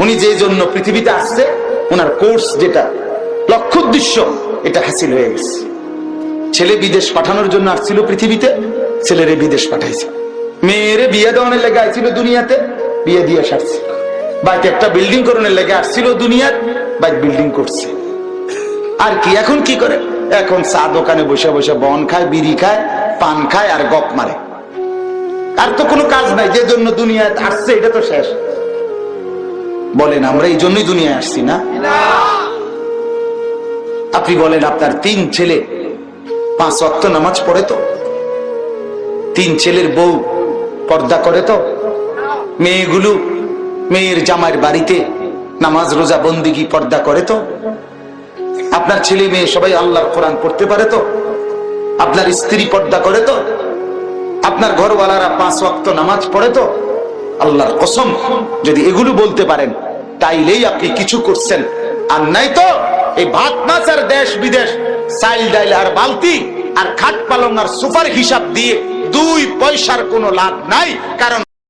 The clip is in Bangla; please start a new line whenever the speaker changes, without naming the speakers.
উনি যে জন্য পৃথিবীতে আসছে, ওনার কোর্স যেটা লক্ষ্য উদ্দেশ্য এটা হাসিল হয়ে গেছে। ছেলে বিদেশ পাঠানোর জন্য আসছিল পৃথিবীতে, ছেলেরে বিদেশ পাঠাইছে। মেয়েরে বিয়ে দেওয়ানোর লেগে আসছিল দুনিয়াতে, বিয়ে দিয়ে সারছে। বাইক একটা বিল্ডিং করানোর লেগে আসছিল দুনিয়ার, বাইক বিল্ডিং করছে। আর কি এখন কি করে? এখন চা দোকানে বসে বসে বন খায়, বিড়ি খায়, পান খায় আর গপ মারে। আর তো কোনো কাজ নাই। যে জন্য দুনিয়ায় আসছে এটা তো শেষ। বলেন আমরা এই জন্যই দুনিয়ায় আসছি না? আপনি বলেন আপনার 3 ছেলে 5 ওয়াক্ত নামাজ পড়ে তো? 3 ছেলের বউ পর্দা করে তো? মেয়েগুলো মেয়ের জামাইয়ের বাড়িতে নামাজ রোজা বন্দিগি পর্দা করে তো? আপনার ছেলে মেয়ে সবাই আল্লাহর কোরআন পড়তে পারে তো? আপনার স্ত্রী পর্দা করে তো? আপনার ঘরওয়ালারা 5 ওয়াক্ত নামাজ পড়ে তো? আল্লাহর কসম, যদি এগুলো বলতে পারেন তাইলেই আপনি কিছু করছেন। আর নাই তো এই ভাত মাছ আর দেশ বিদেশ, চাইল ডাইল আর বালতি আর খাট পালং আর সোফার হিসাব দিয়ে 2 পয়সার কোনো লাভ নাই। কারণ